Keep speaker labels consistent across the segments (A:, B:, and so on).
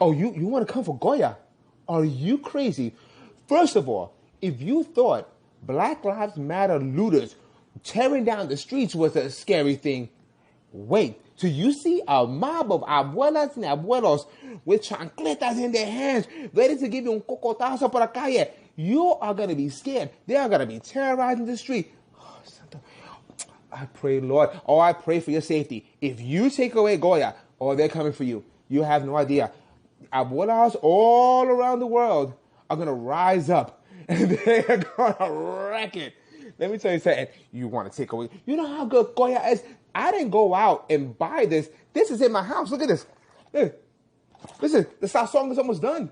A: Oh, you want to come for Goya? Are you crazy? First of all, if you thought Black Lives Matter looters tearing down the streets was a scary thing, wait till you see a mob of abuelas and abuelos with chancletas in their hands, ready to give you un cocotazo por la calle. You are going to be scared. They are going to be terrorizing the street. Oh, Santa. I pray, Lord. Oh, I pray for your safety. If you take away Goya, oh, they're coming for you. You have no idea. Abuelas all around the world are going to rise up and they're going to wreck it. Let me tell you something. You want to take away. You know how good Goya is? I didn't go out and buy this. This is in my house. Look at this. Listen, the sazon is almost done.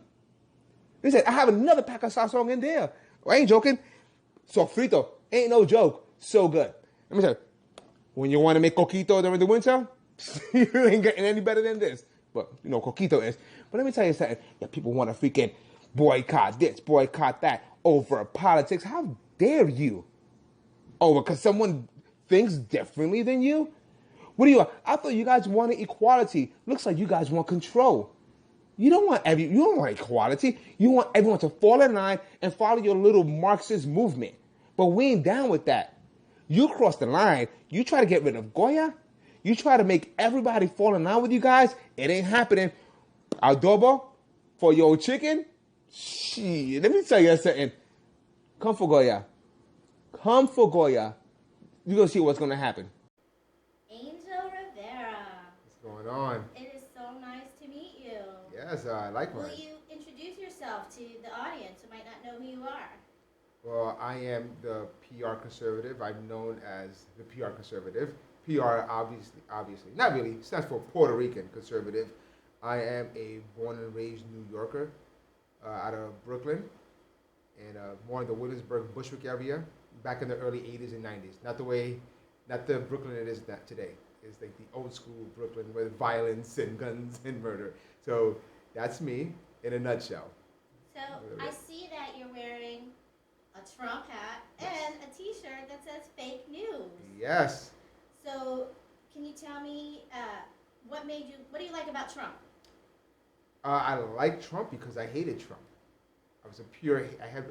A: Listen, I have another pack of sazon in there. I ain't joking. Sofrito. Ain't no joke. So good. Let me tell you. When you want to make coquito during the winter, you ain't getting any better than this. But, you know, coquito is. But let me tell you something. Yeah, people want to freaking boycott this, boycott that over politics. How dare you? Oh, because someone thinks differently than you? What do you want? I thought you guys wanted equality. Looks like you guys want control. You don't want equality. You want everyone to fall in line and follow your little Marxist movement. But we ain't down with that. You cross the line. You try to get rid of Goya. You try to make everybody fall in line with you guys. It ain't happening. Adobo for your chicken? Shit, let me tell you something. Come for Goya. Come for Goya. You're going to see what's going to happen.
B: Angel Rivera.
A: What's going on?
B: It is so nice to meet you.
A: Yes, likewise.
B: Will you introduce yourself to the audience who might not know who you are?
A: Well, I am the PR conservative. I'm known as the PR conservative. PR, obviously, not really, stands for Puerto Rican conservative. I am a born and raised New Yorker out of Brooklyn and more in the Williamsburg, Bushwick area back in the early 80s and 90s. Not the Brooklyn it is today. It's like the old school Brooklyn with violence and guns and murder. So that's me in a nutshell.
B: So I see that you're wearing a Trump hat and a t-shirt that says fake news.
A: Yes.
B: So can you tell me what do you like about Trump?
A: I like Trump because I hated Trump. I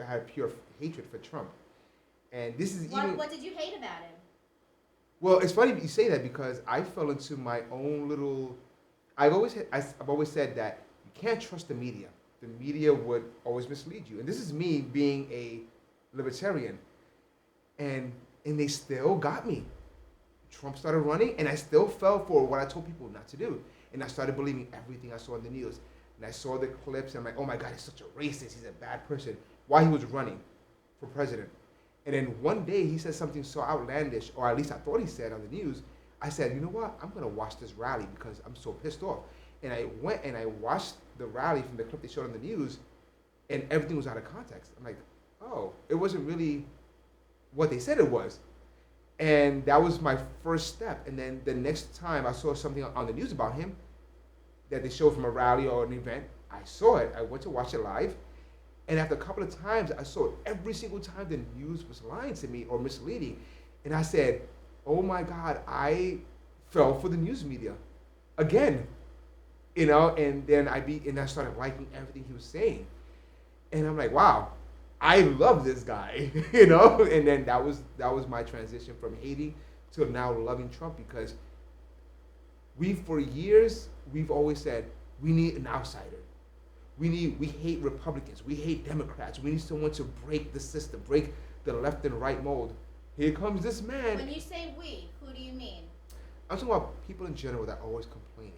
A: had pure hatred for Trump. And this is
B: what did you hate about him?
A: Well, it's funny you say that because I fell into my own little. I've always said that you can't trust the media. The media would always mislead you, and this is me being a libertarian, and they still got me. Trump started running, and I still fell for what I told people not to do, and I started believing everything I saw in the news, and I saw the clips, and I'm like, oh my God, he's such a racist. He's a bad person. While he was running for president. And then one day he said something so outlandish, or at least I thought he said on the news. I said, you know what? I'm going to watch this rally because I'm so pissed off. And I went and I watched the rally from the clip they showed on the news, and everything was out of context. I'm like, oh, it wasn't really what they said it was. And that was my first step. And then the next time I saw something on the news about him that they showed from a rally or an event, I saw it. I went to watch it live. And after a couple of times, I saw it every single time the news was lying to me or misleading. And I said, oh my God, I fell for the news media again. You know, and then I started liking everything he was saying. And I'm like, wow, I love this guy, you know? And then that was my transition from hating to now loving Trump, because for years, we've always said, we need an outsider. We hate Republicans. We hate Democrats. We need someone to break the system, break the left and right mold. Here comes this man.
B: When you say we, who do you mean?
A: I'm talking about people in general that are always complaining.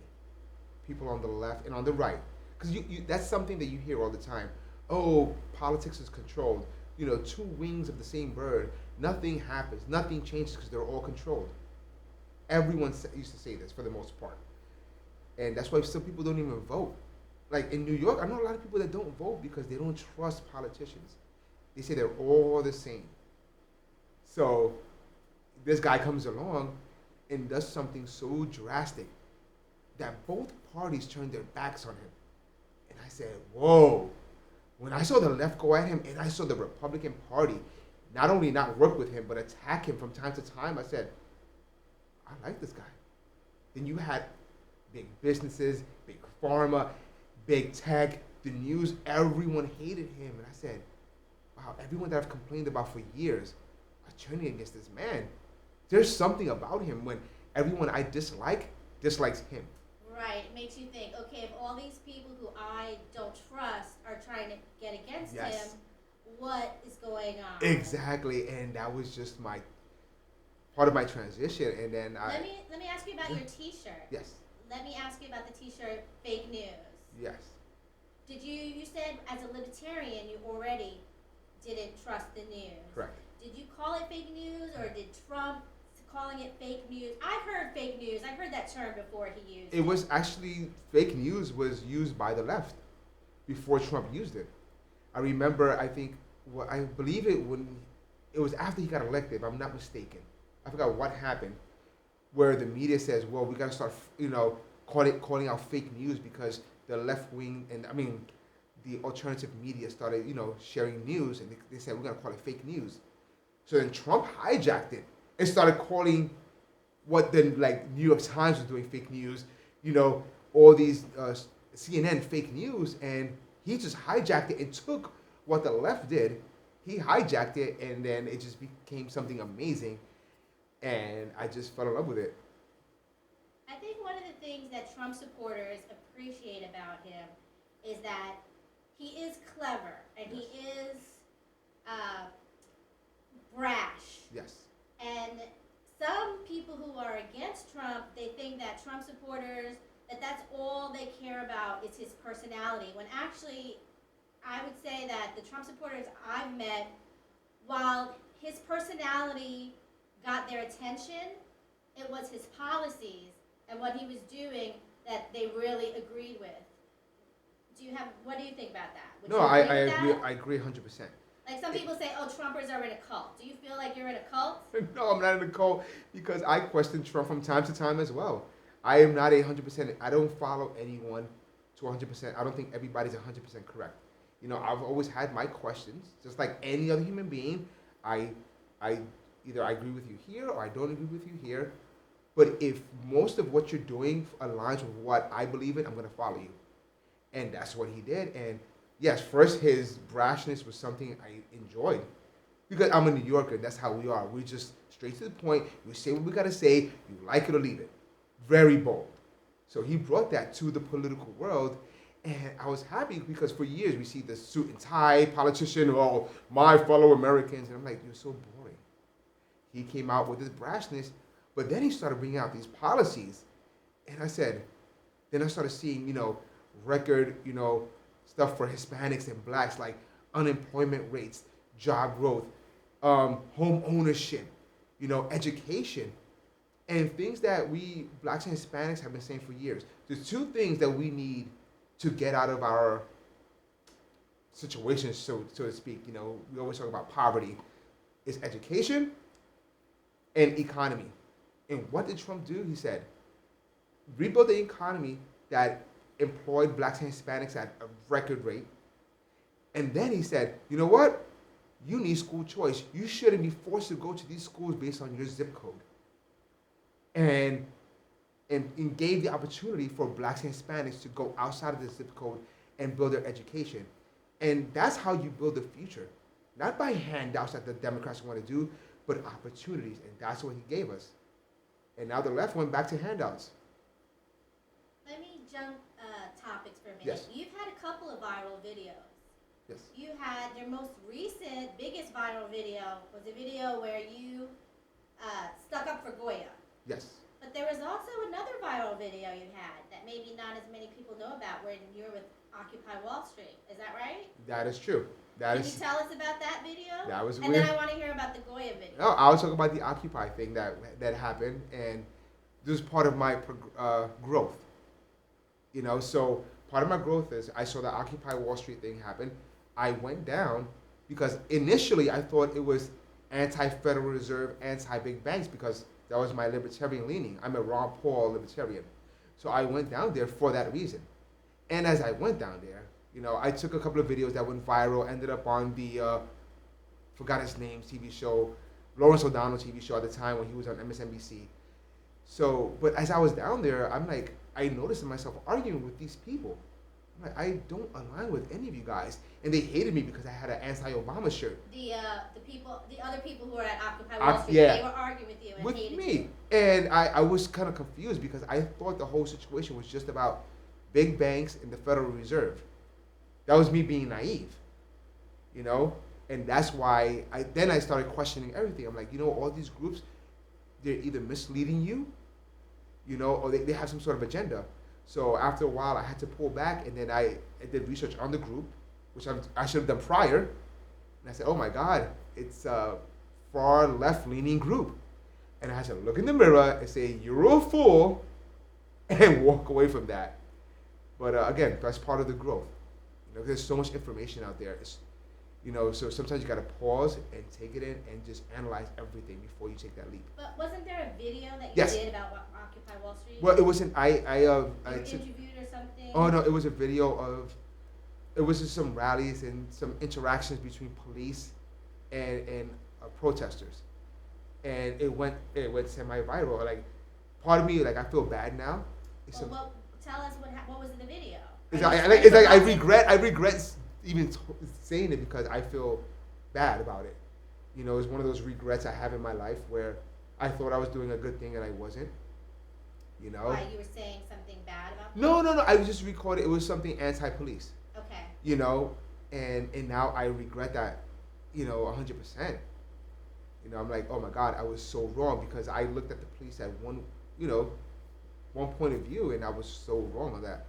A: People on the left and on the right. Because that's something that you hear all the time. Oh, politics is controlled. You know, two wings of the same bird. Nothing happens. Nothing changes because they're all controlled. Everyone used to say this for the most part. And that's why some people don't even vote. Like in New York, I know a lot of people that don't vote because they don't trust politicians. They say they're all the same. So this guy comes along and does something so drastic that both parties turned their backs on him. And I said, whoa. When I saw the left go at him and I saw the Republican Party not only not work with him, but attack him from time to time, I said, I like this guy. Then you had big businesses, big pharma, big tech, the news, everyone hated him. And I said, wow, everyone that I've complained about for years are turning against this man. There's something about him when everyone I dislike dislikes him.
B: Right. It makes you think, okay, if all these people who I don't trust are trying to get against him, what is going on?
A: Exactly. And that was just my part of my transition. And then
B: let me ask you about your T-shirt.
A: Yes.
B: Let me ask you about the T-shirt, fake news.
A: Yes.
B: Did you said as a libertarian you already didn't trust the news.
A: Correct.
B: Did you call it fake news, or did Trump calling it fake news? I heard fake news. I heard that term before he used it.
A: It was actually, fake news was used by the left before Trump used it. I remember, I believe it was after he got elected, if I'm not mistaken. I forgot what happened, where the media says, well, we got to start, calling out fake news because the left wing the alternative media started, sharing news, and they said, we're going to call it fake news. So then Trump hijacked it and started calling what then, New York Times was doing fake news, all these CNN fake news, and he just hijacked it and took what the left did. He hijacked it, and then it just became something amazing, and I just fell in love with it.
B: I think one of the things that Trump supporters appreciate about him is that he is clever, and he is brash.
A: Yes.
B: And some people who are against Trump, they think that Trump supporters, that's all they care about is his personality, when actually I would say that the Trump supporters I've met, while his personality got their attention, it was his policies and what he was doing that they really agreed with. What do you think about that?
A: No, I agree. I agree 100%.
B: Like some people say, oh, Trumpers are in a cult. Do you feel like you're in a cult?
A: No, I'm not in a cult because I question Trump from time to time as well. I am not 100%. I don't follow anyone to 100%. I don't think everybody's 100% correct. I've always had my questions, just like any other human being. I either I agree with you here or I don't agree with you here. But if most of what you're doing aligns with what I believe in, I'm going to follow you. And that's what he did. And yes, first, his brashness was something I enjoyed because I'm a New Yorker. That's how we are. We're just straight to the point. We say what we got to say. You like it or leave it. Very bold. So he brought that to the political world. And I was happy because for years we see the suit and tie politician, oh, my fellow Americans. And I'm like, you're so boring. He came out with his brashness, but then he started bringing out these policies. And I started seeing, record, stuff for Hispanics and blacks, like unemployment rates, job growth, home ownership, education, and things that we blacks and Hispanics have been saying for years. There's two things that we need to get out of our situation, so to speak. We always talk about poverty. It's education and economy. And what did Trump do? He said, rebuild the economy that employed blacks and Hispanics at a record rate. And then he said, you know what? You need school choice. You shouldn't be forced to go to these schools based on your zip code. And gave the opportunity for blacks and Hispanics to go outside of the zip code and build their education. And that's how you build the future. Not by handouts that the Democrats want to do, but opportunities. And that's what he gave us. And now the left went back to handouts.
B: Let me jump topics for a minute.
A: Yes.
B: You've had a couple of viral videos.
A: Yes.
B: You had their most recent, biggest viral video was a video where you stuck up for Goya.
A: Yes.
B: But there was also another viral video you had that maybe not as many people know about, where you were with Occupy Wall Street. Is that right?
A: That is true.
B: Can you tell us about that video?
A: That was
B: weird. And then I want to hear about the Goya video.
A: No, I was talking about the Occupy thing that happened, and this was part of my growth. So part of my growth is I saw the Occupy Wall Street thing happen. I went down because initially I thought it was anti-Federal Reserve, anti-big banks, because that was my libertarian leaning. I'm a Ron Paul libertarian. So I went down there for that reason. And as I went down there, I took a couple of videos that went viral, ended up on the, forgot his name, TV show, Lawrence O'Donnell TV show at the time when he was on MSNBC. So, but as I was down there, I'm like, I noticed myself arguing with these people. I'm like, I don't align with any of you guys. And they hated me because I had an anti-Obama shirt.
B: The other people who were at Occupy Wall Street, they were arguing with you and
A: with
B: hated
A: me.
B: you.
A: And I was kind of confused because I thought the whole situation was just about big banks and the Federal Reserve. That was me being naive, you know? And that's why I started questioning everything. I'm like, you know, all these groups, they're either misleading you, you know, or they have some sort of agenda. So after a while, I had to pull back, and then I did research on the group, which I should have done prior. And I said, oh my God, it's a far left-leaning group. And I had to look in the mirror and say, you're a fool, and walk away from that. But again, that's part of the growth. You know, there's so much information out there. You know, so sometimes you got to pause and take it in and just analyze everything before you take that leap.
B: But wasn't there a video that you did about Occupy Wall Street?
A: Well, it wasn't. I
B: interviewed or something.
A: Oh no, it was a video of. It was just some rallies and some interactions between police and protesters, and it went semi-viral. Like, part of me, like, I feel bad now.
B: Well, tell us what was in the video.
A: I regret even saying it because I feel bad about it. You know, it's one of those regrets I have in my life where I thought I was doing a good thing and I wasn't. You know?
B: Why, you were saying something bad about
A: No. I was just recording. It was something anti-police.
B: Okay.
A: You know, and now I regret that, you know, 100%. You know, I'm like, oh my God, I was so wrong because I looked at the police at one point of view, and I was so wrong on that.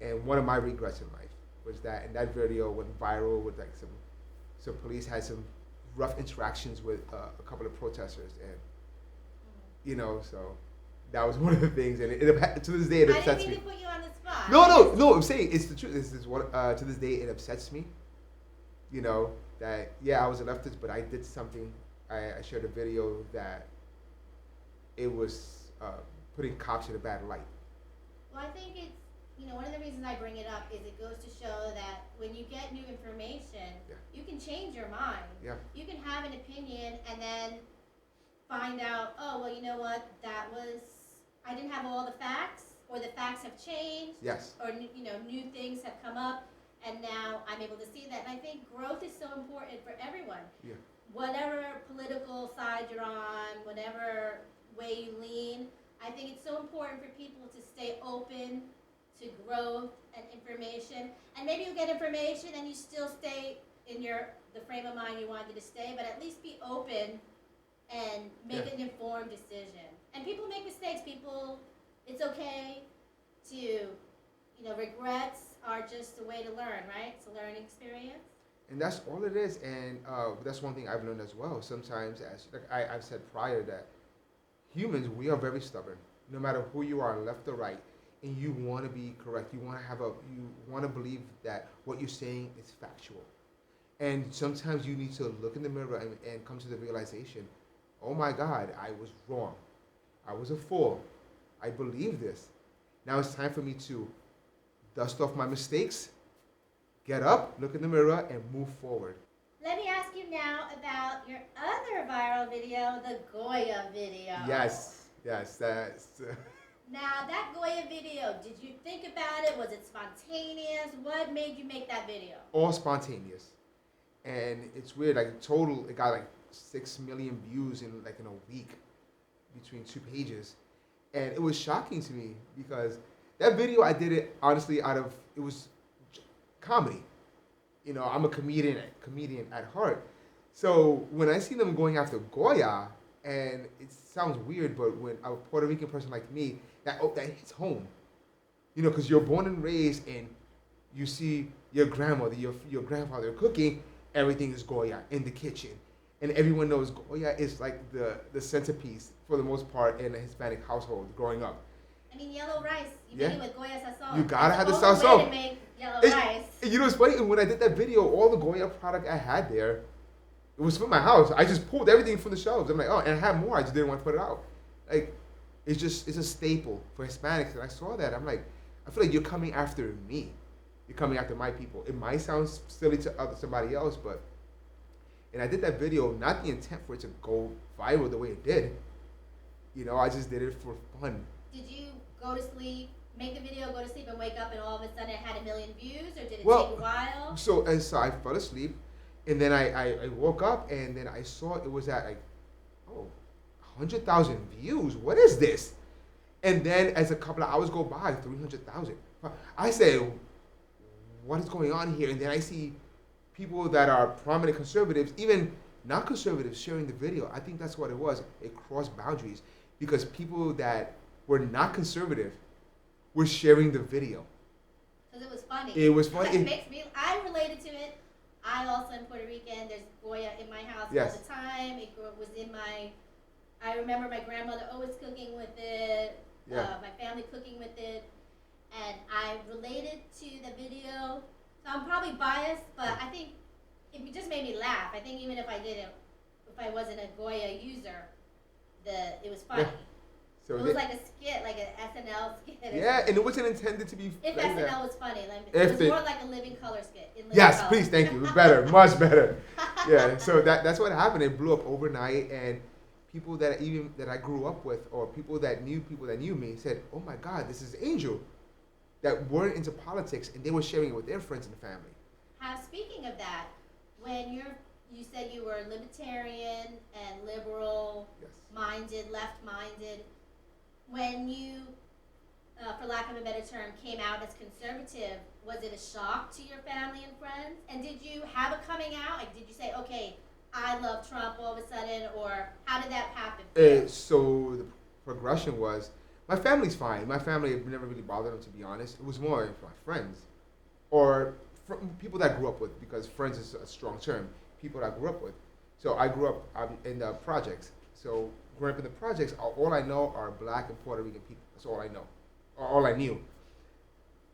A: And one of my regrets in life was that, and that video went viral with like some police had some rough interactions with a couple of protesters, and you know, so that was one of the things, and to this day it upsets me.
B: I didn't mean to put you on the spot.
A: No, I'm saying it's the truth. This is what to this day it upsets me. You know, that I was a leftist, but I did something. I shared a video that it was putting cops in a bad light.
B: Well, I think it's, you know, one of the reasons I bring it up is it goes to show that when you get new information, you can change your mind.
A: Yeah.
B: You can have an opinion and then find out, oh, well, you know what, I didn't have all the facts, or the facts have changed.
A: Yes.
B: Or, you know, new things have come up, and now I'm able to see that. And I think growth is so important for everyone. Yeah. Whatever political side you're on, whatever way you lean, I think it's so important for people to stay open to growth and information. And maybe you get information and you still stay in the frame of mind you wanted to stay, but at least be open and make an informed decision. And people make mistakes. It's okay to, you know, regrets are just a way to learn, right? It's a learning experience.
A: And that's all it is. And that's one thing I've learned as well. Sometimes, I've said prior, that humans, we are very stubborn. No matter who you are, left or right, and you want to be correct. You want to believe that what you're saying is factual. And sometimes you need to look in the mirror and come to the realization, oh my God, I was wrong. I was a fool. I believe this. Now it's time for me to dust off my mistakes, get up, look in the mirror, and move forward.
B: Let me ask you now about your other viral video, the Goya video.
A: Yes, that's...
B: Now, that Goya video, did you think about it? Was it spontaneous? What made you make that video?
A: All spontaneous. And it's weird, like total, it got like 6 million views in a week between 2 pages. And it was shocking to me because that video, I did it honestly it was comedy. You know, I'm a comedian at heart. So when I see them going after Goya, and it sounds weird, but when a Puerto Rican person like me, that hits home. You know, because you're born and raised and you see your grandmother, your grandfather cooking, everything is Goya in the kitchen. And everyone knows Goya is like the centerpiece for the most part in a Hispanic household growing up.
B: I mean, yellow rice. You make it with Goya sazon.
A: You gotta have the
B: sazon.
A: sazon.
B: To make yellow rice.
A: You know, it's funny. When I did that video, all the Goya product I had there, it was from my house. I just pulled everything from the shelves. I'm like, oh, and I had more. I just didn't want to put it out. Like, it's a staple for Hispanics. And I saw that. I'm like, I feel like you're coming after me. You're coming after my people. It might sound silly to somebody else, but... And I did that video, not the intent for it to go viral the way it did. You know, I just did it for fun.
B: Did you go to sleep make the video, go to sleep, and wake up, and all of a sudden it had 1 million views, or did it take a
A: Well,
B: while?
A: so I fell asleep, and then I woke up, and then I saw it was at like, oh, 100,000 views. What is this? And then as a couple of hours go by, 300,000. I said, what is going on here? And then I see people that are prominent conservatives, even not conservatives, sharing the video. I think that's what it was. It crossed boundaries because people that were not conservative were sharing the video.
B: Because it was funny.
A: It was funny.
B: It makes me, I related to it. I also am Puerto Rican. There's Goya in my house
A: Yes.
B: all the time. It was in my, I remember my grandmother always cooking with it.
A: Yeah.
B: My family cooking with it. And I related to the video. So I'm probably biased, but I think it just made me laugh. I think even if I wasn't a Goya user, it was funny.
A: Yeah. So
B: it was like a skit, like an SNL skit.
A: Yeah, and it wasn't intended to be.
B: If
A: like
B: SNL
A: that.
B: was funny, like,
A: If
B: it was more like a living color skit. In living
A: Yes,
B: color.
A: please, thank you. Better, much better. Yeah, so that's what happened. It blew up overnight, and people that I grew up with, or people that knew me, said, "Oh my God, this is Angel," that weren't into politics, and they were sharing it with their friends and family.
B: Speaking of that, when you said you were libertarian and liberal,
A: Yes.
B: minded, left-minded, when you, for lack of a better term, came out as conservative, was it a shock to your family and friends? And did you have a coming out? Like, did you say, okay, I love Trump all of a sudden, or how did that happen?
A: So the progression was, my family's fine. My family never really bothered them, to be honest. It was more for my friends, or people that I grew up with, because friends is a strong term. People that I grew up with. So I grew up in the projects. So growing up in the projects, all I know are Black and Puerto Rican people. That's all I know, or all I knew.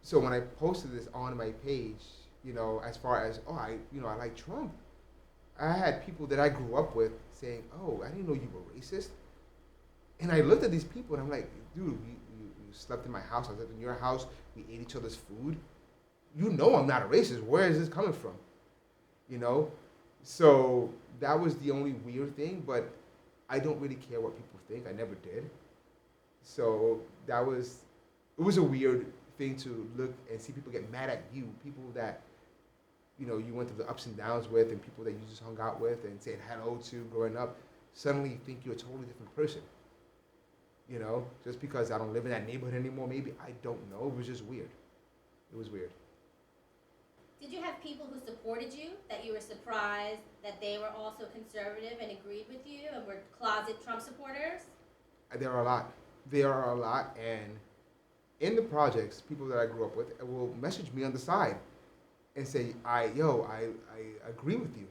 A: So when I posted this on my page, as far as I like Trump, I had people that I grew up with saying, "Oh, I didn't know you were racist." And I looked at these people and I'm like, "Dude, you slept in my house. I slept in your house. We ate each other's food. You know I'm not a racist. Where is this coming from?" So that was the only weird thing, but I don't really care what people think. I never did. So it was a weird thing to look and see people get mad at you, people that, you went through the ups and downs with, and people that you just hung out with and said hello to growing up, suddenly you think you're a totally different person. Just because I don't live in that neighborhood anymore, maybe, I don't know. It was just weird. It was weird.
B: Did you have people who supported you, that you were surprised that they were also conservative and agreed with you and were closet Trump supporters?
A: There are a lot, and in the projects, people that I grew up with will message me on the side and say, I agree with you.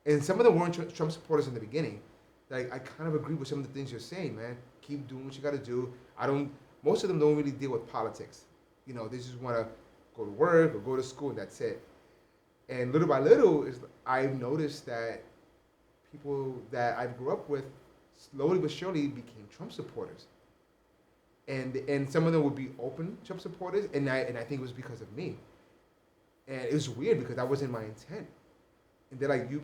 A: And some of them weren't Trump supporters in the beginning. Like, I kind of agree with some of the things you're saying, man. Keep doing what you got to do. Most of them don't really deal with politics. They just want to go to work or go to school, and that's it. And little by little, I've noticed that people that I grew up with slowly but surely became Trump supporters. And some of them would be open Trump supporters, and I think it was because of me. And it was weird because that wasn't my intent. And they're like, you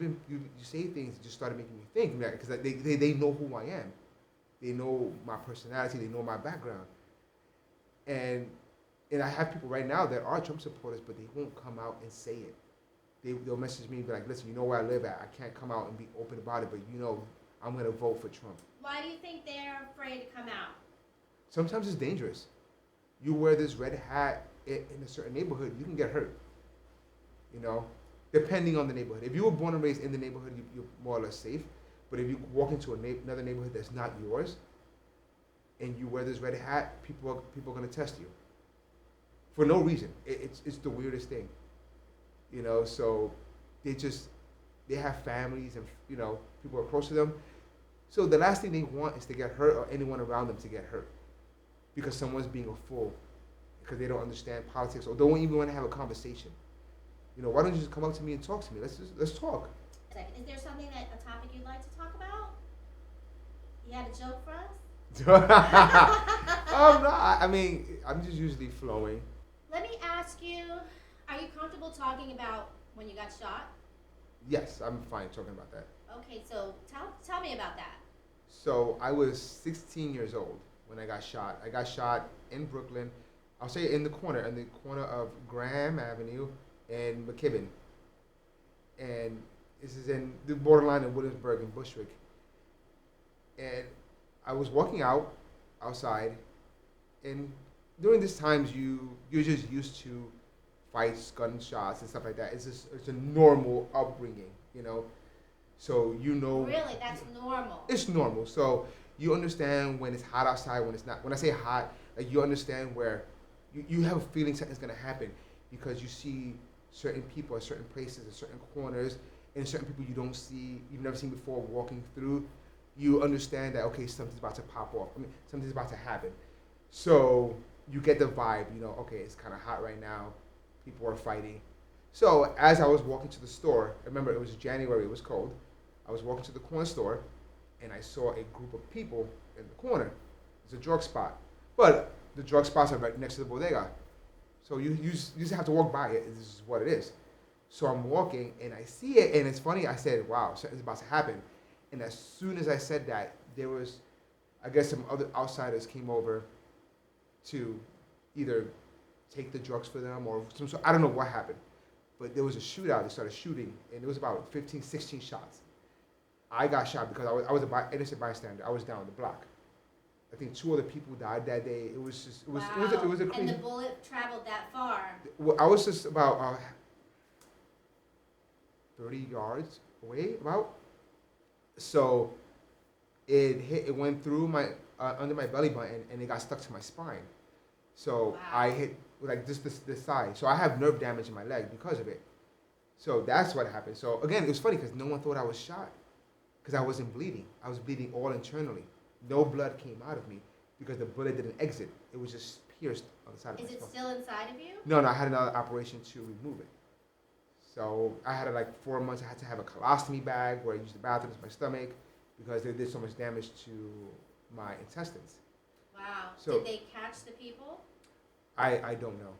A: say things that just started making me think, because they know who I am. They know my personality. They know my background. And I have people right now that are Trump supporters, but they won't come out and say it. They'll message me and be like, "Listen, you know where I live at. I can't come out and be open about it, but I'm going to vote for Trump."
B: Why do you think they're afraid to come out?
A: Sometimes it's dangerous. You wear this red hat in a certain neighborhood, you can get hurt. Depending on the neighborhood. If you were born and raised in the neighborhood, you're more or less safe. But if you walk into another neighborhood that's not yours, and you wear this red hat, people are going to test you for no reason. It's the weirdest thing. So they have families, and people are close to them. So the last thing they want is to get hurt, or anyone around them to get hurt, because someone's being a fool, because they don't understand politics, or don't even want to have a conversation. Why don't you just come up to me and talk to me? Let's talk.
B: Is there something a topic you'd like to talk about? You had a joke for us?
A: No, I'm just usually flowing.
B: Let me ask you, are you comfortable talking about when you got shot?
A: Yes, I'm fine talking about that.
B: Okay, so tell me about that.
A: So I was 16 years old when I got shot. I got shot in Brooklyn. I'll say in the corner of Graham Avenue and McKibben, and this is in the borderline of Williamsburg and Bushwick. And I was walking outside, and during these times you're just used to fights, gunshots, and stuff like that. It's a normal upbringing, you know. So you know.
B: Really, that's normal.
A: It's normal. So you understand when it's hot outside, when it's not. When I say hot, like you understand where you have a feeling something's gonna happen because you see certain people at certain places, at certain corners, and certain people you've never seen before walking through. You understand that okay, something's about to pop off. I mean, something's about to happen. So you get the vibe. You know, okay, it's kind of hot right now. People are fighting. So as I was walking to the store, remember it was January, it was cold. I was walking to the corner store, and I saw a group of people in the corner. It's a drug spot, but the drug spots are right next to the bodega. So you just have to walk by it. This is what it is. So I'm walking, and I see it, and it's funny. I said, wow, something's about to happen. And as soon as I said that, there was, I guess some other outsiders came over to either take the drugs for them or some sort. I don't know what happened. But there was a shootout. They started shooting, and it was about 15, 16 shots. I got shot because I was an innocent bystander. I was down the block. I think 2 other people died that day. It was just, it was a crazy.
B: And the bullet traveled that far.
A: Well, I was just about 30 yards away, about. So it went through my under my belly button, and it got stuck to my spine. So I hit like this side. So I have nerve damage in my leg because of it. So that's what happened. So again, it was funny because no one thought I was shot because I wasn't bleeding. I was bleeding all internally. No blood came out of me because the bullet didn't exit. It was just pierced on the side of my spine. Is it
B: still inside of you?
A: No, I had another operation to remove it. So I had like 4 months. I had to have a colostomy bag where I used the bathrooms, my stomach, because they did so much damage to my intestines.
B: Wow.
A: So,
B: did they catch the people?
A: I don't know.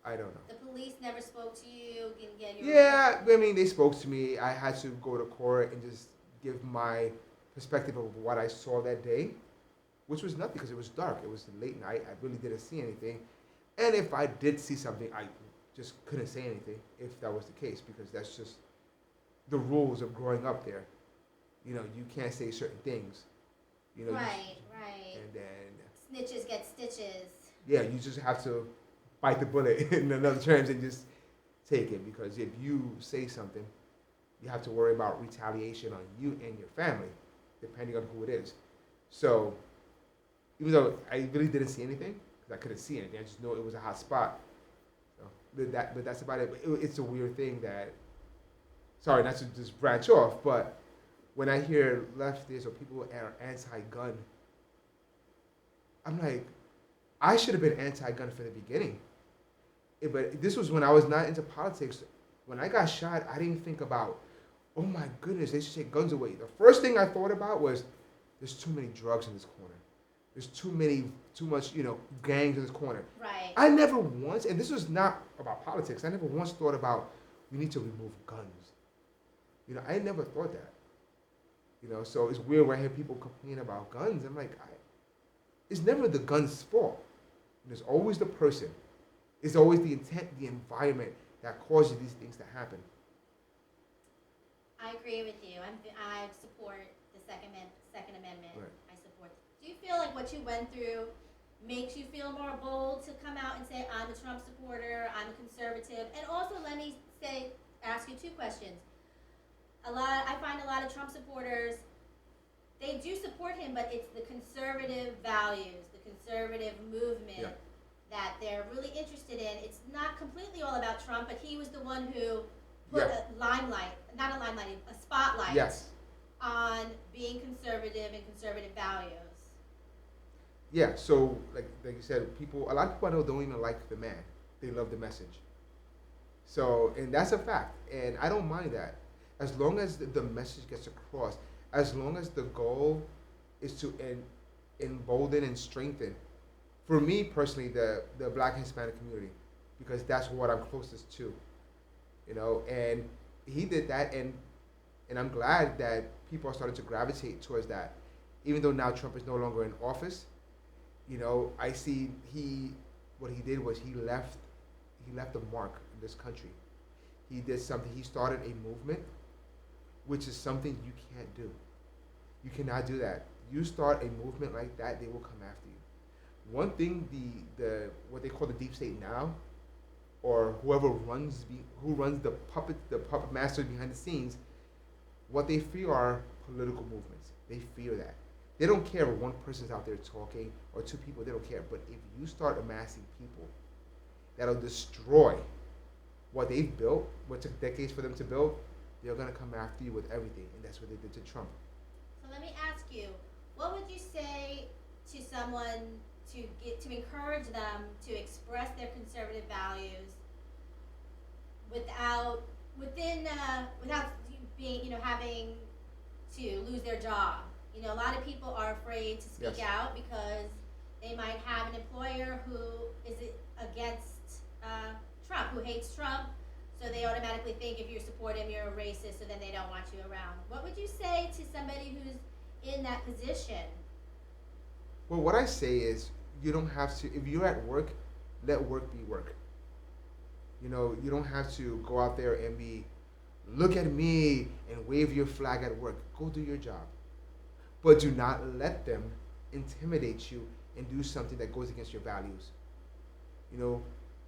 A: I don't know.
B: The police never spoke to you? Didn't get your
A: report? I mean, they spoke to me. I had to go to court and just give my perspective of what I saw that day, which was nothing because it was dark. It was late night. I really didn't see anything. And if I did see something, I just couldn't say anything if that was the case because that's just the rules of growing up there. You know, you can't say certain things. You know,
B: right.
A: And then
B: snitches get stitches.
A: Yeah, you just have to bite the bullet in other terms and just take it because if you say something, you have to worry about retaliation on you and your family, depending on who it is. So even though I really didn't see anything, because I couldn't see anything, I just know it was a hot spot. So, but that's about it. But it's a weird thing that, sorry, not to just branch off, but when I hear leftists or people are anti-gun, I'm like, I should have been anti-gun from the beginning. But this was when I was not into politics. When I got shot, I didn't think about, oh my goodness, they should take guns away. The first thing I thought about was, there's too many drugs in this corner. There's too much, gangs in this corner.
B: Right.
A: I never once, and this was not about politics, I never once thought about, we need to remove guns. I never thought that. So it's weird when I hear people complain about guns. I'm like, it's never the gun's fault. There's always the person. It's always the intent, the environment that causes these things to happen.
B: I agree with you. I support the Second Amendment.
A: Right.
B: I support. Do you feel like what you went through makes you feel more bold to come out and say, I'm a Trump supporter, I'm a conservative? And also, let me ask you 2 questions. I find a lot of Trump supporters, they do support him, but it's the conservative values, the conservative movement that they're really interested in. It's not completely all about Trump, but he was the one who put a spotlight on being conservative and conservative values.
A: Yeah, so like you said, a lot of people I know don't even like the man. They love the message. So, and that's a fact. And I don't mind that. As long as the message gets across, as long as the goal is to embolden and strengthen, for me personally, the Black and Hispanic community, because that's what I'm closest to, and he did that, and I'm glad that people are starting to gravitate towards that, even though now Trump is no longer in office. I see he what he did was he left a mark in this country. He did something. He started a movement, which is something you can't do. You cannot do that. You start a movement like that, they will come after you. One thing the what they call the deep state now, or whoever runs the puppet masters behind the scenes, what they fear are political movements. They fear that. They don't care if one person's out there talking or two people. They don't care. But if you start amassing people that'll destroy what they've built, what took decades for them to build, they're gonna come after you with everything, and that's what they did to Trump.
B: So let me ask you, what would you say to someone to encourage them to express their conservative values without being, having to lose their job? A lot of people are afraid to speak
A: Yes.
B: out because they might have an employer who is against Trump, who hates Trump, so they automatically think if you support him, you're a racist, so then they don't want you around. What would you say to somebody who's in that position?
A: Well, what I say is, you don't have to, if you're at work, let work be work. You don't have to go out there and look at me and wave your flag at work. Go do your job. But do not let them intimidate you and do something that goes against your values.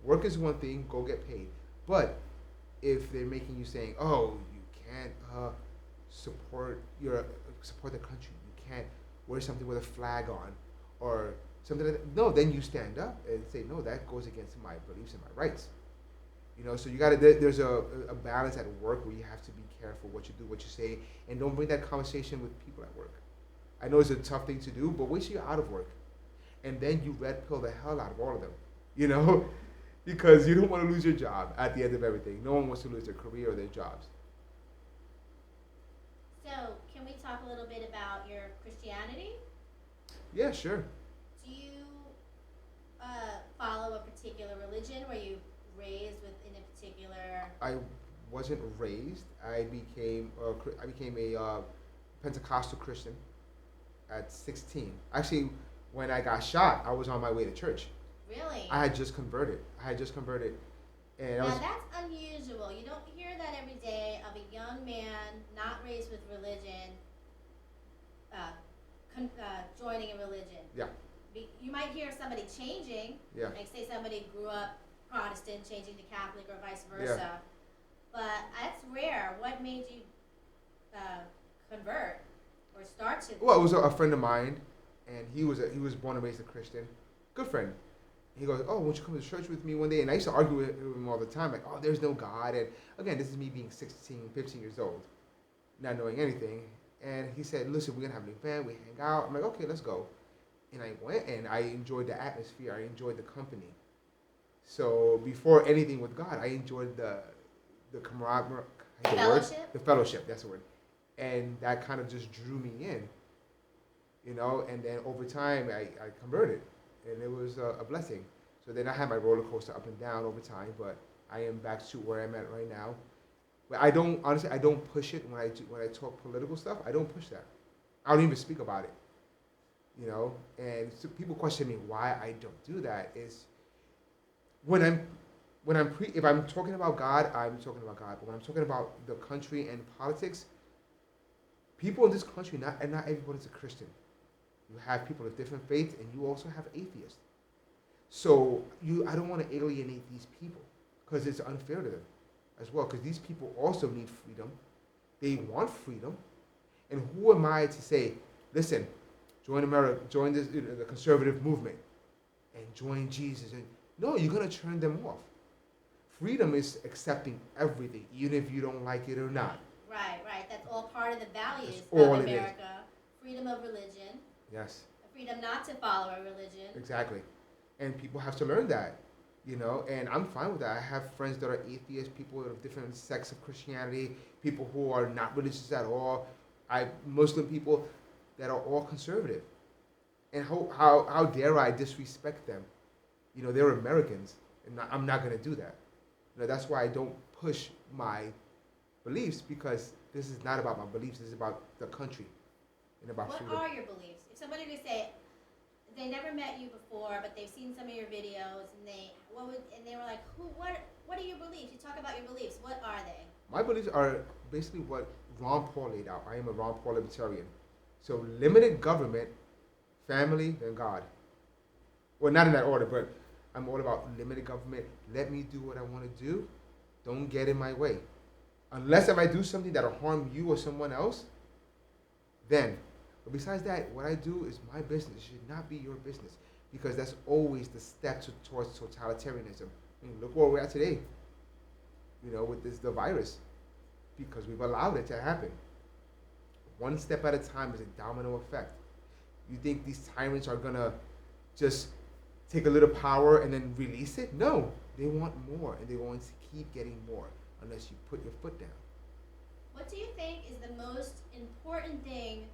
A: Work is one thing, go get paid. But if they're making you saying, oh, you can't support the country, you can't wear something with a flag on, or something like that, no, then you stand up and say, no, that goes against my beliefs and my rights. So you gotta, there's a balance at work where you have to be careful what you do, what you say, and don't bring that conversation with people at work. I know it's a tough thing to do, but wait till you're out of work. And then you red pill the hell out of all of them, because you don't want to lose your job at the end of everything. No one wants to lose their career or their jobs.
B: So, can we talk a little bit about your Christianity?
A: Yeah, sure.
B: Do you follow a particular religion? Were you raised within a particular...
A: I wasn't raised. I became a Pentecostal Christian at 16. Actually, when I got shot, I was on my way to church.
B: Really?
A: I had just converted. And
B: now that's unusual. You don't hear that every day of a young man not raised with religion joining a religion.
A: Yeah.
B: You might hear somebody changing.
A: Yeah.
B: Like say somebody grew up Protestant changing to Catholic or vice versa.
A: Yeah.
B: But that's rare. What made you convert or start to?
A: Well, it was a friend of mine, and he was born and raised a Christian. Good friend. He goes, oh, won't you come to church with me one day? And I used to argue with him all the time, like, oh, there's no God. And again, this is me being 16, 15 years old, not knowing anything. And he said, listen, we're going to have an event. We hang out. I'm like, okay, let's go. And I went, and I enjoyed the atmosphere. I enjoyed the company. So before anything with God, I enjoyed the camaraderie.
B: Fellowship?
A: The fellowship, that's the word. And that kind of just drew me in, and then over time, I converted. And it was a blessing. So then I had my roller coaster up and down over time, but I am back to where I'm at right now. But I don't push it when I talk political stuff. I don't push that. I don't even speak about it. And so people question me why I don't do that. Is if I'm talking about God, I'm talking about God. But when I'm talking about the country and politics, people in this country, not everybody's a Christian. You have people of different faiths, and you also have atheists. So I don't want to alienate these people because it's unfair to them as well. Because these people also need freedom. They want freedom. And who am I to say, listen, join America, join this, the conservative movement, and join Jesus? And no, you're going to turn them off. Freedom is accepting everything, even if you don't like it or not.
B: Right. That's all part of the values
A: That's all
B: of
A: it is.
B: America. Freedom of religion.
A: Yes.
B: Freedom not to follow a religion.
A: Exactly. And people have to learn that, and I'm fine with that. I have friends that are atheists, people of different sects of Christianity, people who are not religious at all, Muslim people that are all conservative. And how dare I disrespect them? They're Americans, and I'm not going to do that. That's why I don't push my beliefs, because this is not about my beliefs, this is about the country and about freedom.
B: What are your beliefs? If somebody would say, they never met you before, but they've seen some of your videos, and they were like, what are your beliefs? You talk about your beliefs. What are they?
A: My beliefs are basically what Ron Paul laid out. I am a Ron Paul libertarian. So limited government, family, and God. Well, not in that order, but I'm all about limited government. Let me do what I want to do. Don't get in my way. Unless if I do something that'll harm you or someone else, then. But besides that, what I do is my business. It should not be your business, because that's always the step towards totalitarianism. I mean, look where we're at today, with the virus, because we've allowed it to happen. One step at a time is a domino effect. You think these tyrants are going to just take a little power and then release it? No, they want more, and they want to keep getting more unless you put your foot down.
B: What do you think is the most important thing,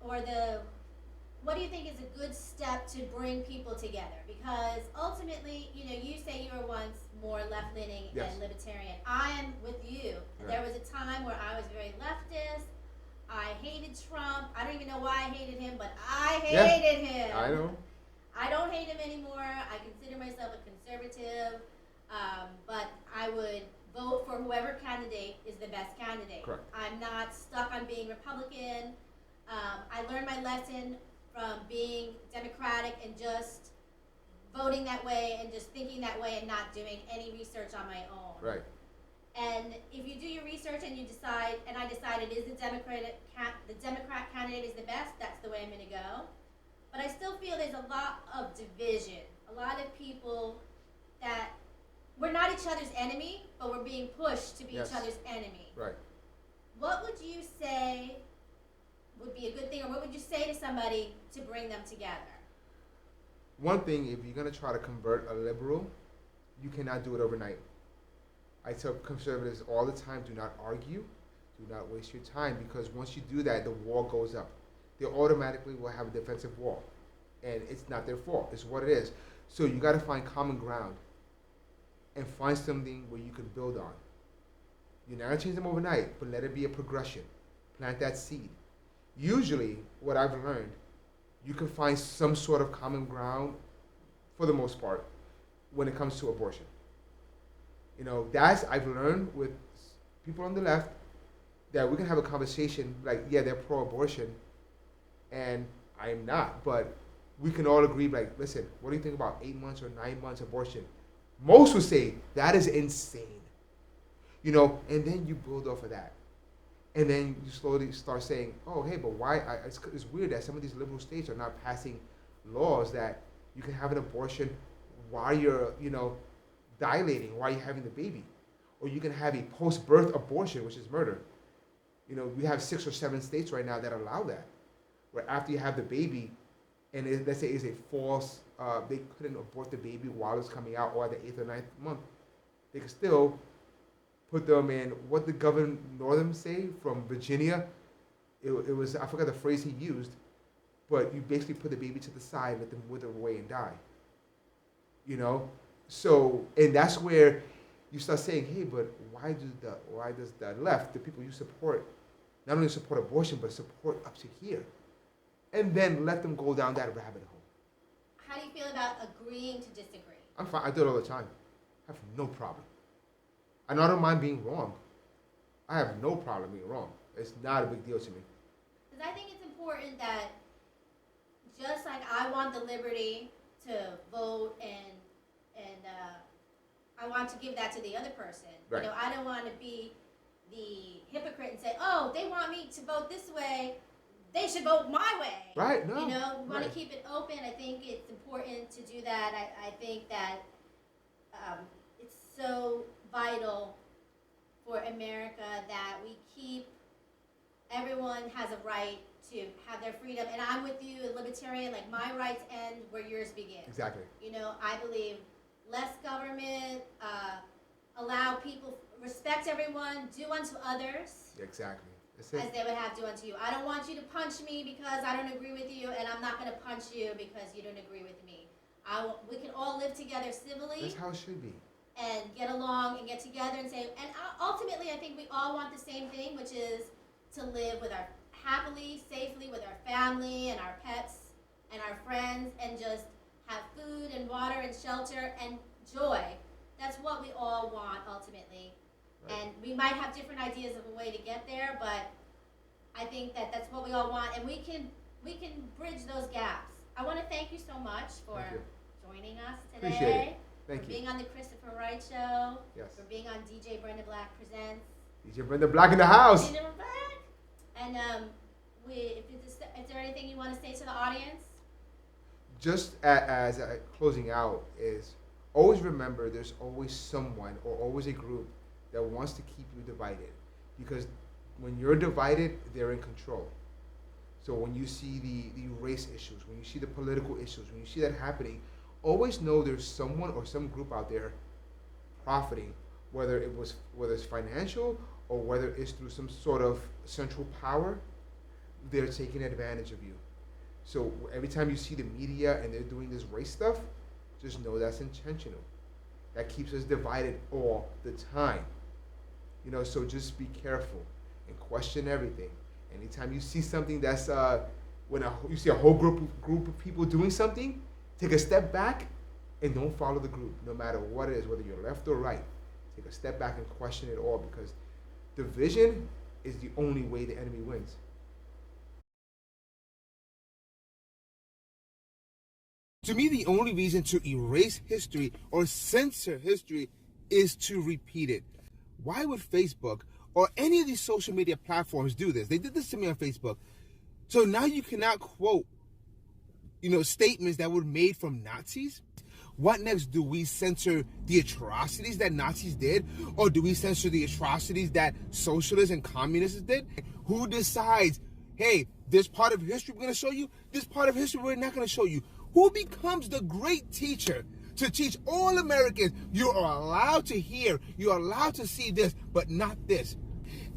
B: or what do you think is a good step to bring people together? Because ultimately, you say you were once more left-leaning
A: Yes.
B: and libertarian. I am with you.
A: Right.
B: There was a time where I was very leftist. I hated Trump. I don't even know why I hated him, but I hated him.
A: I know.
B: I don't hate him anymore. I consider myself a conservative, but I would vote for whoever candidate is the best candidate.
A: Correct.
B: I'm not stuck on being Republican. I learned my lesson from being Democratic and just voting that way and just thinking that way and not doing any research on my own.
A: Right.
B: And if you do your research and you decide, and I decided is the Democrat candidate is the best, that's the way I'm going to go. But I still feel there's a lot of division. A lot of people that we're not each other's enemy, but we're being pushed to be
A: Yes.
B: each other's enemy.
A: Right.
B: What would you say would be a good thing, or what would you say to somebody to bring them together?
A: One thing, if you're going to try to convert a liberal, you cannot do it overnight. I tell conservatives all the time, do not argue, do not waste your time, because once you do that, the wall goes up. They automatically will have a defensive wall, and it's not their fault. It's what it is. So you got to find common ground and find something where you can build on. You're not going to change them overnight, but let it be a progression. Plant that seed. Usually, what I've learned, you can find some sort of common ground, for the most part, when it comes to abortion. That's I've learned with people on the left, that we can have a conversation like, yeah, they're pro-abortion, and I am not, but we can all agree, like, listen, what do you think about 8 months or 9 months abortion? Most would say that is insane, and then you build off of that. And then you slowly start saying, oh, hey, but why? It's weird that some of these liberal states are not passing laws that you can have an abortion while you're, dilating, while you're having the baby. Or you can have a post-birth abortion, which is murder. We have 6 or 7 states right now that allow that, where after you have the baby, and let's say it's a false, they couldn't abort the baby while it's coming out or at the 8th or 9th month, they could still put them in, what did Governor Northam say from Virginia? It was, I forgot the phrase he used, but you basically put the baby to the side, let them wither away and die. So, and that's where you start saying, hey, but why does the left, the people you support, not only support abortion, but support up to here? And then let them go down that rabbit hole.
B: How do you feel about agreeing to disagree?
A: I'm fine. I do it all the time. I have no problem. And I don't mind being wrong. I have no problem being wrong. It's not a big deal to me.
B: Because I think it's important that just like I want the liberty to vote and I want to give that to the other person.
A: Right.
B: I don't want to be the hypocrite and say, oh, they want me to vote this way, they should vote my way.
A: Right, no.
B: We want to keep it open. I think it's important to do that. I think that it's so vital for America that we keep, everyone has a right to have their freedom. And I'm with you, a libertarian, like my rights end where yours begin.
A: Exactly.
B: I believe less government, allow people, respect everyone, do unto others.
A: Exactly.
B: As they would have do unto you. I don't want you to punch me because I don't agree with you, and I'm not going to punch you because you don't agree with me. We can all live together civilly.
A: That's how it should be.
B: And get along and get together and say, and ultimately I think we all want the same thing, which is to live with happily, safely with our family and our pets and our friends and just have food and water and shelter and joy. That's what we all want ultimately. Right. And we might have different ideas of a way to get there, but I think that that's what we all want, and we can bridge those gaps. I want to thank you so much for joining us today.
A: Appreciate it. Thank you.
B: For being on the Christopher Wright Show.
A: Yes.
B: For being on DJ Brenda Black Presents.
A: DJ Brenda Black in the house.
B: DJ Brenda Black. And is there anything you want to say to the audience?
A: Just as closing out is, always remember there's always someone or always a group that wants to keep you divided. Because when you're divided, they're in control. So when you see the race issues, when you see the political issues, when you see that happening, always know there's someone or some group out there profiting, whether it's financial or whether it's through some sort of central power. They're taking advantage of you. So every time you see the media and they're doing this race stuff, just know that's intentional. That keeps us divided all the time. So just be careful and question everything. Anytime you see something that's you see a whole group of people doing something, take a step back and don't follow the group, no matter what it is, whether you're left or right. Take a step back and question it all, because division is the only way the enemy wins. To me, the only reason to erase history or censor history is to repeat it. Why would Facebook or any of these social media platforms do this? They did this to me on Facebook. So now you cannot quote, statements that were made from Nazis. What next? Do we censor the atrocities that Nazis did? Or do we censor the atrocities that socialists and communists did? Who decides, hey, this part of history we're going to show you, this part of history we're not going to show you? Who becomes the great teacher to teach all Americans you are allowed to hear, you're allowed to see this, but not this?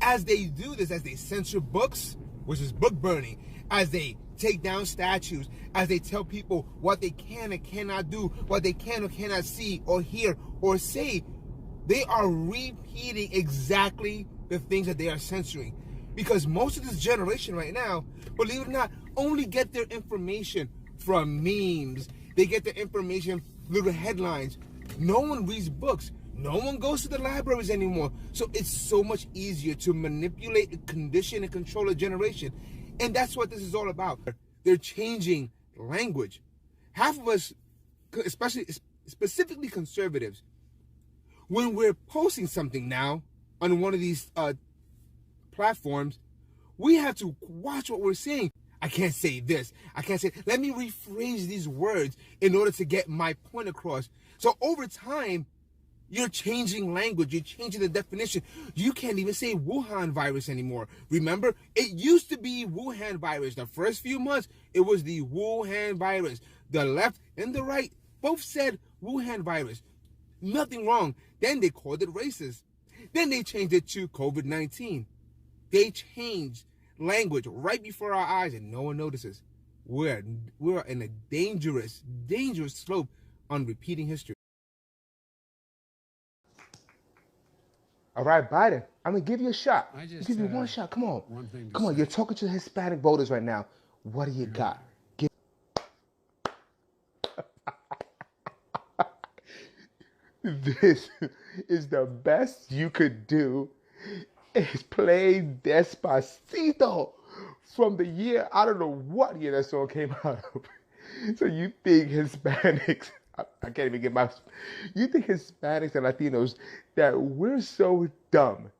A: As they do this, as they censor books, which is book burning, as they take down statues, as they tell people what they can and cannot do, what they can or cannot see or hear or say, they are repeating exactly the things that they are censoring. Because most of this generation right now, believe it or not, only get their information from memes. They get their information, little headlines. No one reads books. No one goes to the libraries anymore. So it's so much easier to manipulate, condition, and control a generation. And that's what this is all about. They're changing language. Half of us, specifically conservatives, when we're posting something now on one of these platforms, we have to watch what we're saying. I can't say this. I can't say, let me rephrase these words in order to get my point across. So over time, you're changing language. You're changing the definition. You can't even say Wuhan virus anymore. Remember, it used to be Wuhan virus. The first few months, it was the Wuhan virus. The left and the right both said Wuhan virus. Nothing wrong. Then they called it racist. Then they changed it to COVID-19. They changed language right before our eyes and no one notices. We're in a dangerous slope on repeating history. All right, Biden, I'm going to give you a shot. Give you one shot. Come on. Come on, you're talking to Hispanic voters right now. What do you got? This is the best you could do is play Despacito from the year, I don't know what year that song came out of. So you think Hispanics, I can't even get my, you think Hispanics and Latinos that we're so dumb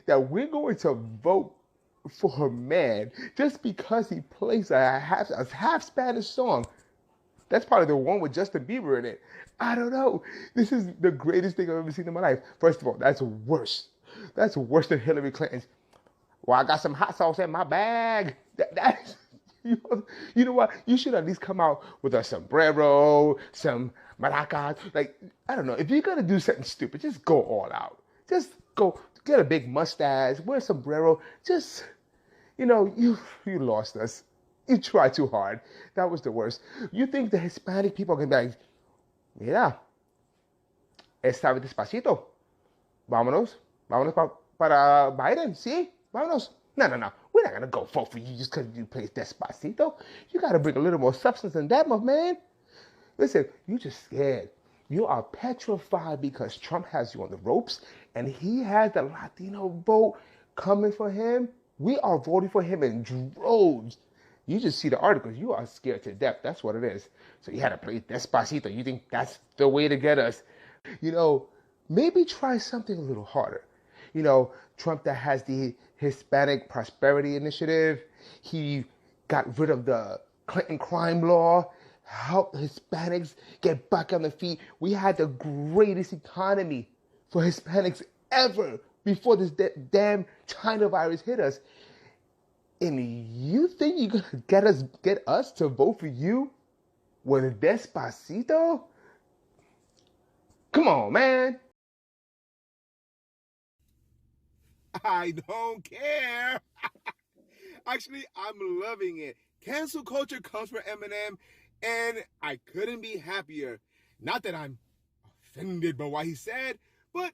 A: that we're going to vote for a man just because he plays a half Spanish song? That's probably the one with Justin Bieber in it. I don't know. This is the greatest thing I've ever seen in my life. First of all, that's worse. That's worse than Hillary Clinton's, well, I got some hot sauce in my bag. That's, you know what? You should at least come out with a sombrero, some maracas. Like, I don't know. If you're going to do something stupid, just go all out. Just go get a big mustache, wear a sombrero. Just, you lost us. You tried too hard. That was the worst. You think the Hispanic people are going to be like, mira, esta vez despacito. Vámonos para Biden, ¿sí? Vámonos. No. We're not gonna go vote for you just because you play Despacito. You gotta bring a little more substance than that, my man. Listen, you just scared. You are petrified because Trump has you on the ropes and he has the Latino vote coming for him. We are voting for him in droves. You just see the articles. You are scared to death. That's what it is. So you had to play Despacito. You think that's the way to get us. Maybe try something a little harder. Trump that has the Hispanic Prosperity Initiative. He got rid of the Clinton crime law, helped Hispanics get back on their feet. We had the greatest economy for Hispanics ever before this damn China virus hit us. And you think you're gonna get us to vote for you with Despacito? Come on, man.
C: I don't care. Actually, I'm loving it. Cancel culture comes from Eminem, and I couldn't be happier. Not that I'm offended by what he said, but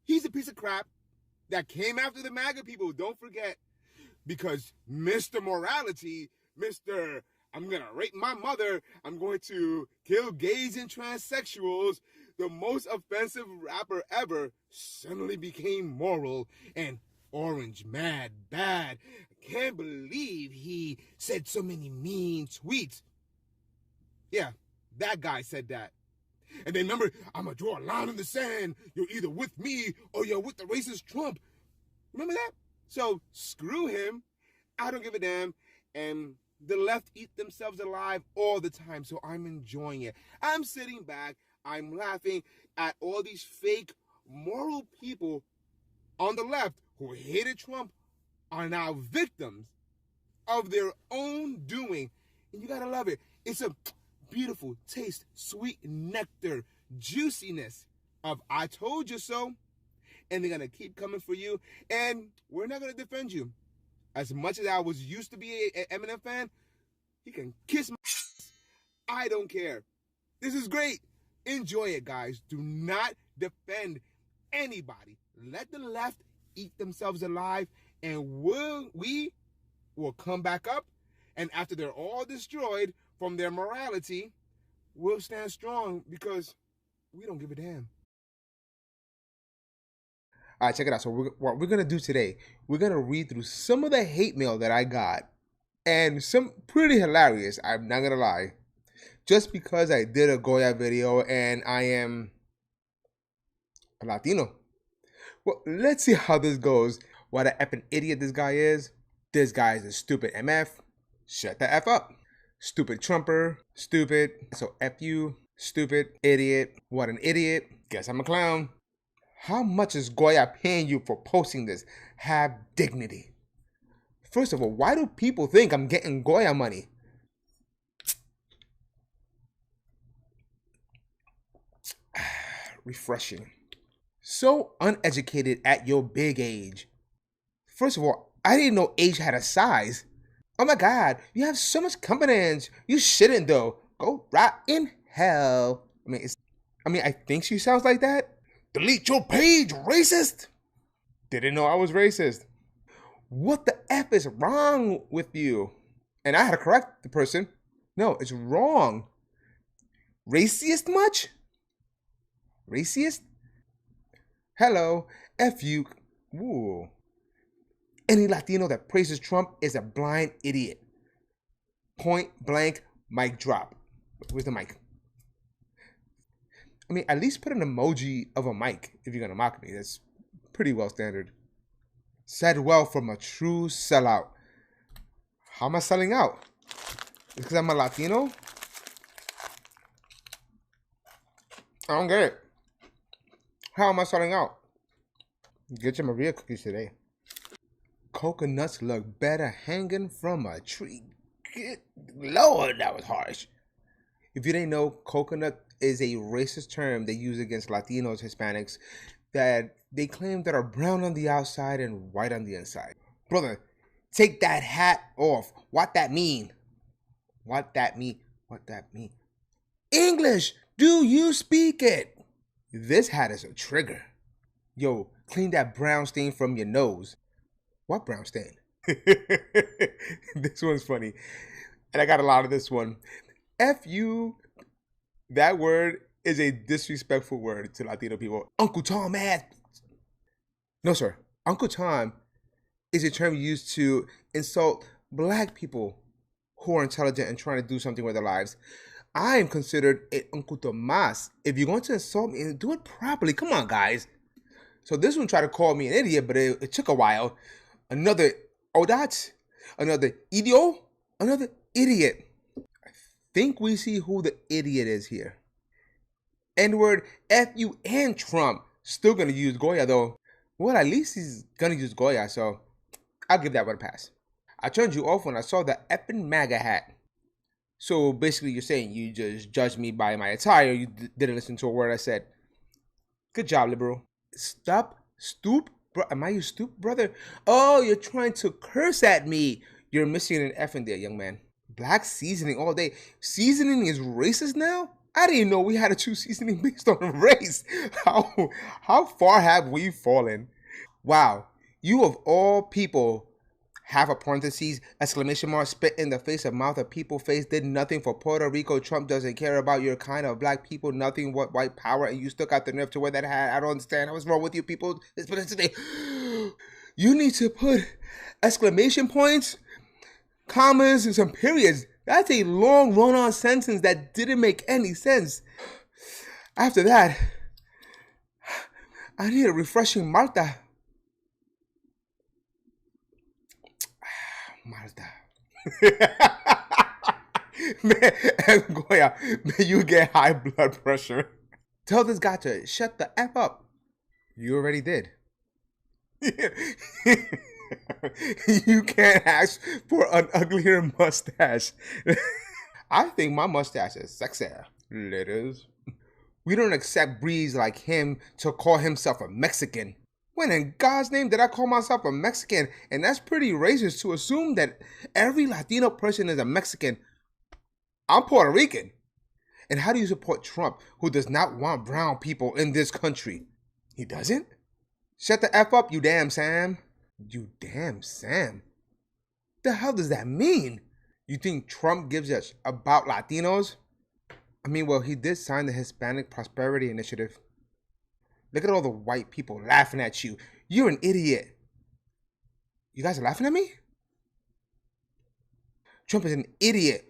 C: he's a piece of crap that came after the MAGA people, don't forget. Because Mr. Morality, Mr. I'm gonna rape my mother, I'm going to kill gays and transsexuals, the most offensive rapper ever, suddenly became moral and orange, mad, bad. I can't believe he said so many mean tweets. Yeah, that guy said that. And then remember, I'm gonna draw a line in the sand. You're either with me or you're with the racist Trump. Remember that? So screw him. I don't give a damn. And the left eat themselves alive all the time. So I'm enjoying it. I'm sitting back. I'm laughing at all these fake moral people on the left who hated Trump are now victims of their own doing. And you gotta love it. It's a beautiful taste, sweet nectar, juiciness of I told you so. And they're gonna keep coming for you. And we're not gonna defend you. As much as I was used to be an Eminem fan, he can kiss my ass. I don't care. This is great. Enjoy it, guys. Do not defend anybody. Let the left eat themselves alive, and we will come back up. And after they're all destroyed from their morality, we'll stand strong because we don't give a damn.
A: All right, check it out. So what we're going to do today, we're going to read through some of the hate mail that I got. And some pretty hilarious, I'm not going to lie. Just because I did a Goya video and I am a Latino. Well, let's see how this goes. What an effing idiot this guy is. This guy is a stupid MF. Shut the F up. Stupid Trumper. Stupid. So F you. Stupid. Idiot. What an idiot. Guess I'm a clown. How much is Goya paying you for posting this? Have dignity. First of all, why do people think I'm getting Goya money? Refreshing. So uneducated at your big age. First of all, I didn't know age had a size. Oh my God, you have so much confidence. You shouldn't though. Go rot in hell. I think she sounds like that. Delete your page, racist. Didn't know I was racist. What the F is wrong with you? And I had to correct the person. No, it's wrong. Racist much? Racist? Hello, F you. Ooh. Any Latino that praises Trump is a blind idiot. Point blank, mic drop. Where's the mic? At least put an emoji of a mic if you're gonna mock me. That's pretty well standard. Said well from a true sellout. How am I selling out? It's because I'm a Latino? I don't get it. How am I selling out? Get your Maria cookies today. Coconuts look better hanging from a tree. Good Lord, that was harsh. If you didn't know, coconut is a racist term they use against Latinos, Hispanics, that they claim that are brown on the outside and white on the inside. Brother, take that hat off. What that mean? What that mean? What that mean? English, do you speak it? This hat is a trigger. Yo, clean that brown stain from your nose. What brown stain? This one's funny. And I got a lot of this one. F you, that word is a disrespectful word to Latino people. Uncle Tom ass. No, sir. Uncle Tom is a term used to insult black people who are intelligent and trying to do something with their lives. I am considered an Uncle Tomas. If you're going to insult me, do it properly. Come on, guys. So this one tried to call me an idiot, but it took a while. Another Odot, another idiot, another idiot. I think we see who the idiot is here. N-word, F-U, and Trump. Still going to use Goya, though. Well, at least he's going to use Goya, so I'll give that one a pass. I turned you off when I saw the effing MAGA hat. So basically you're saying you just judged me by my attire. You didn't listen to a word I said. Good job, liberal. Stop. Stoop. Bro, am I your stoop, brother? Oh, you're trying to curse at me. You're missing an F in there, young man. Black seasoning all day. Seasoning is racist now? I didn't know we had to choose seasoning based on race. How far have we fallen? Wow. You of all people, half a parentheses, exclamation mark, spit in the face of mouth of people face, did nothing for Puerto Rico. Trump doesn't care about your kind of black people, nothing what white power, and you still got the nerve to wear that hat. I don't understand. What's wrong with you people? You need to put exclamation points, commas, and some periods. That's a long run-on sentence that didn't make any sense. After that, I need a refreshing Malta. Man, Goya, may you get high blood pressure. Tell this guy to shut the F up. You already did. You can't ask for an uglier mustache. I think my mustache is sexier. Ladies. We don't accept breeds like him to call himself a Mexican. When in God's name did I call myself a Mexican? And that's pretty racist to assume that every Latino person is a Mexican. I'm Puerto Rican. And how do you support Trump, who does not want brown people in this country? He doesn't? Shut the F up, you damn Sam. You damn Sam. The hell does that mean? You think Trump gives a about Latinos? I mean, well, he did sign the Hispanic Prosperity Initiative. Look at all the white people laughing at you. You're an idiot. You guys are laughing at me? Trump is an idiot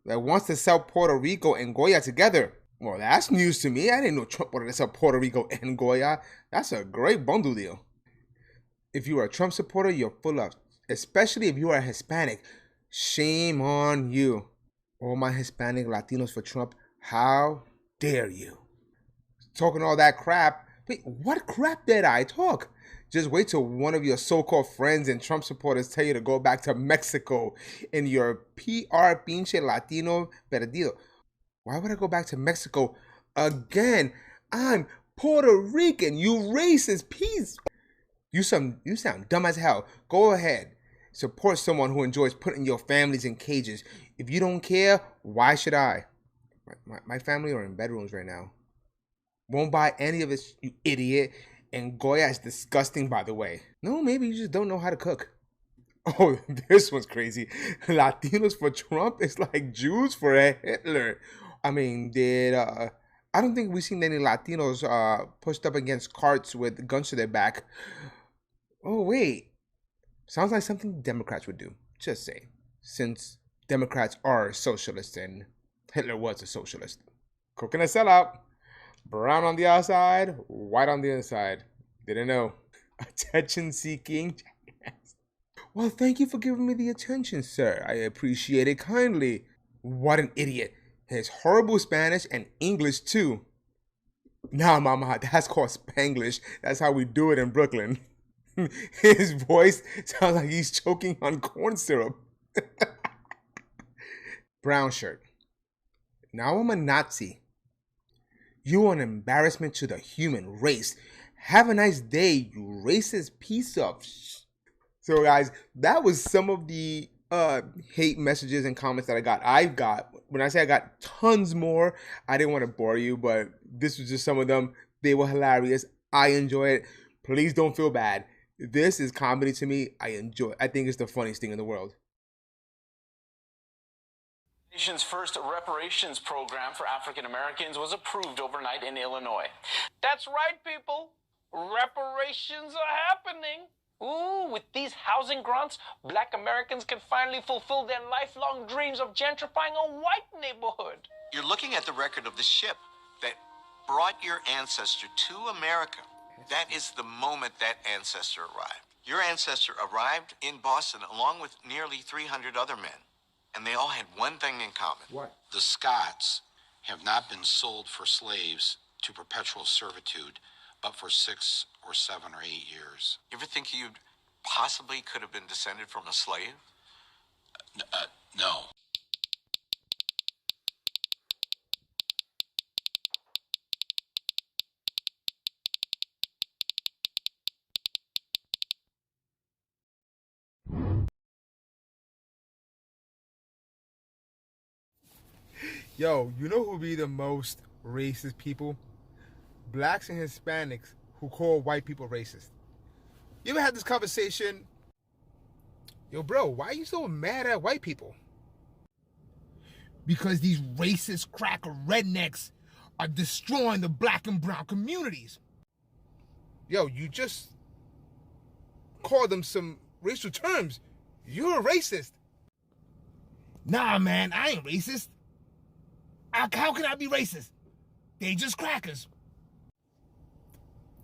A: that wants to sell Puerto Rico and Goya together. Well, that's news to me. I didn't know Trump wanted to sell Puerto Rico and Goya. That's a great bundle deal. If you are a Trump supporter, you're full of, especially if you are Hispanic. Shame on you. All my Hispanic Latinos for Trump, how dare you? Talking all that crap. Wait, what crap did I talk? Just wait till one of your so-called friends and Trump supporters tell you to go back to Mexico in your PR pinche Latino perdido. Why would I go back to Mexico again? I'm Puerto Rican, you racist piece. You sound dumb as hell. Go ahead. Support someone who enjoys putting your families in cages. If you don't care, why should I? My family are in bedrooms right now. Won't buy any of this, you idiot. And Goya is disgusting, by the way. No, maybe you just don't know how to cook. Oh, this one's crazy. Latinos for Trump is like Jews for Hitler. I mean, I don't think we've seen any Latinos pushed up against carts with guns to their back. Oh, wait. Sounds like something Democrats would do. Just say. Since Democrats are socialists and Hitler was a socialist. Cooking a sellout. Brown on the outside, white on the inside. Didn't know. Attention seeking. Well, thank you for giving me the attention, sir. I appreciate it kindly. What an idiot. His horrible Spanish and English too. Nah, mama, that's called Spanglish. That's how we do it in Brooklyn. His voice sounds like he's choking on corn syrup. Brown shirt. Now I'm a Nazi. You are an embarrassment to the human race. Have a nice day, you racist piece of So guys, that was some of the hate messages and comments that I got. When I say I got tons more, I didn't want to bore you, but this was just some of them. They were hilarious. I enjoyed it. Please don't feel bad. This is comedy to me. I enjoy. I think it's the funniest thing in the world.
D: The nation's first reparations program for African Americans was approved overnight in Illinois. That's right, people. Reparations are happening. Ooh, with these housing grants, Black Americans can finally fulfill their lifelong dreams of gentrifying a white neighborhood.
E: You're looking at the record of the ship that brought your ancestor to America. That is the moment that ancestor arrived. Your ancestor arrived in Boston along with nearly 300 other men, and they all had one thing in common.
A: What?
F: The Scots have not been sold for slaves to perpetual servitude, but for 6 or 7 or 8 years.
E: You ever think you possibly could have been descended from a slave?
F: No.
C: Yo, you know who be the most racist people? Blacks and Hispanics who call white people racist. You ever had this conversation? Yo, bro, why are you so mad at white people? Because these racist cracker rednecks are destroying the black and brown communities. Yo, you just called them some racial terms. You're a racist. Nah, man, I ain't racist. How can I be racist? They just crackers.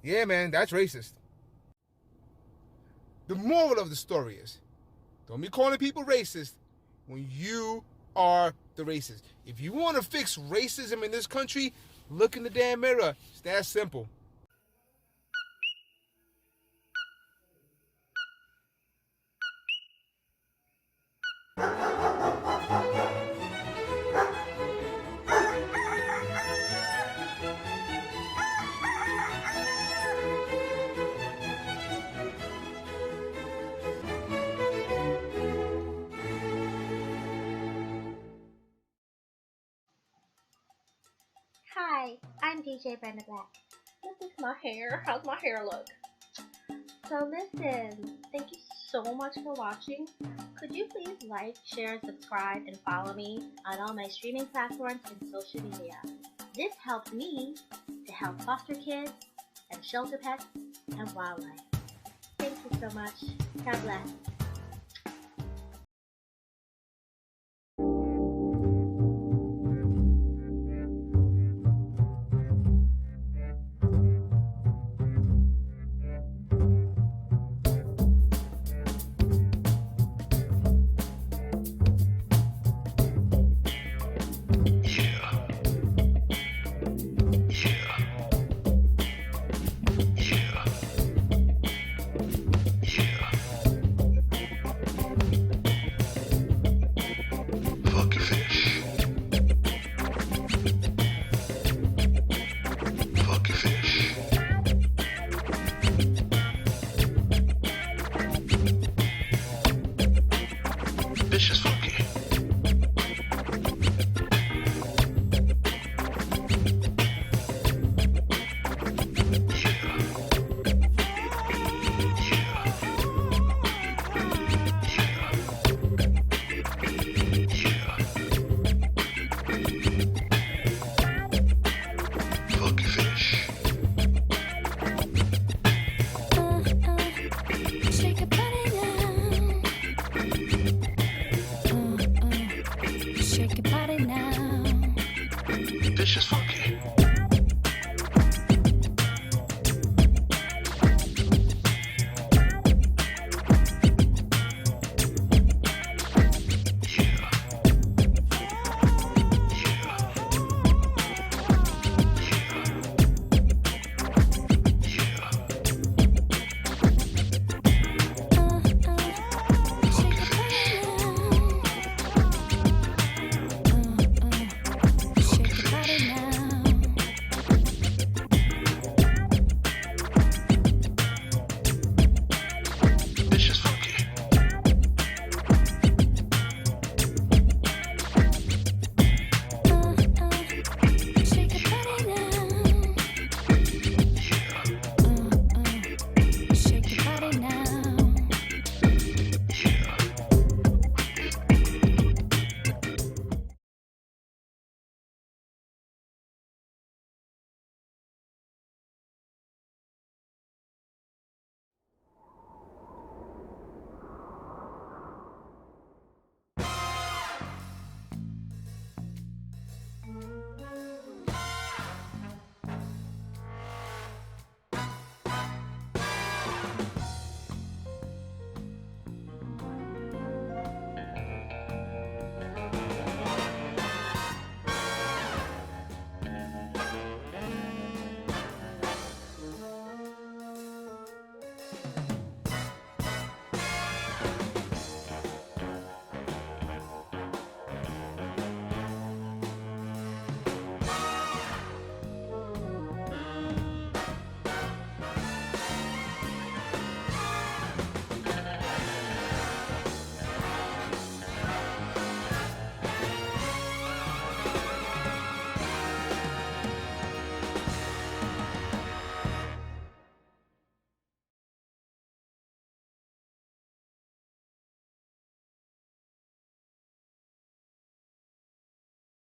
C: Yeah, man, that's racist. The moral of the story is, don't be calling people racist when you are the racist. If you want to fix racism in this country, look in the damn mirror. It's that simple.
G: Hi, I'm DJ Brenda Black. This is my hair. How's my hair look? So listen, thank you so much for watching. Could you please like, share, subscribe, and follow me on all my streaming platforms and social media. This helps me to help foster kids and shelter pets and wildlife. Thank you so much. God bless.
F: Shake your body now. This is funky.